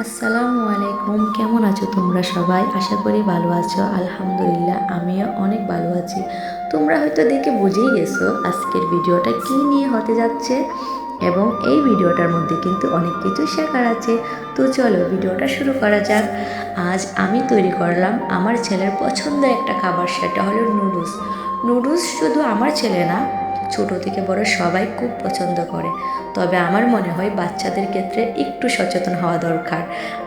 আসসালামু আলাইকুম, কেমন আছো তোমরা সবাই? আশা করি ভালো আছো। আলহামদুলিল্লাহ আমিও অনেক ভালো আছি। তোমরা হয়তো দেখে বুঝেই গেছো আজকের ভিডিওটা কী নিয়ে হতে যাচ্ছে, এবং এই ভিডিওটার মধ্যে কিন্তু অনেক কিছু শেখার আছে। তো চলো ভিডিওটা শুরু করা যাক। আজ আমি তৈরি করলাম আমার ছেলের পছন্দের একটা খাবার, সেটা হলো নুডলস। নুডলস শুধু আমার ছেলে না, ছোট থেকে বড় সবাই খুব পছন্দ করে। তবে আমার মনে হয় বাচ্চাদের ক্ষেত্রে একটু সচেতন হওয়া দরকার।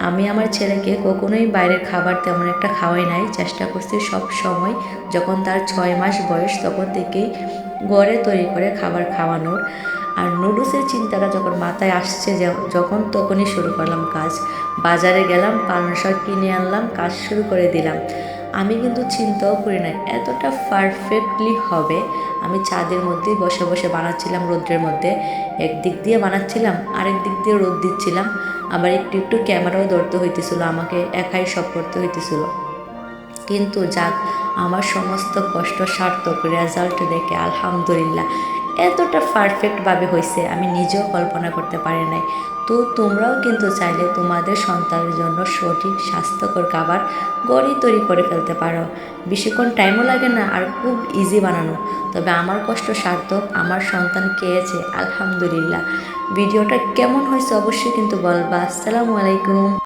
আমি আমার ছেলেকে কখনোই বাইরের খাবার তেমন একটা খাওয়াই নাই, চেষ্টা করছি সব সময় যখন তার 6 মাস বয়স তখন থেকেই ঘরে তৈরি করে খাবার খাওয়ানোর। আর নুডলসের চিন্তাটা যখন মাথায় আসছে যখন তখনই শুরু করলাম কাজ। বাজারে গেলাম, পালং শাক কিনে আনলাম, কাজ শুরু করে দিলাম। আমি কিন্তু চিন্তাও করি না এতটা পারফেক্টলি হবে। আমি ছাদের মধ্যেই বসে বসে বানাচ্ছিলাম রোদ্রের মধ্যে, একদিক দিয়ে বানাচ্ছিলাম আরেক দিক দিয়ে রোদ দিচ্ছিলাম, আবার একটু একটু ক্যামেরাও ধরতে হইতেছিল, আমাকে একাই সব করতে হইতেছিল। কিন্তু যাক, আমার সমস্ত কষ্ট সার্থক, রেজাল্ট দেখে আলহামদুলিল্লাহ এতটা পারফেক্টভাবে হয়েছে আমি নিজেও কল্পনা করতে পারি নাই। তো তোমরাও কিন্তু চাইলে তোমাদের সন্তানের জন্য সঠিক স্বাস্থ্যকর খাবার ঘরেই তৈরি করে ফেলতে পারো। বেশিক্ষণ টাইমও লাগে না, আর খুব ইজি বানানো। তবে আমার কষ্ট সার্থক, আমার সন্তান খেয়েছে আলহামদুলিল্লাহ। ভিডিওটা কেমন হয়েছে অবশ্যই কিন্তু বলবা। আসসালামু আলাইকুম।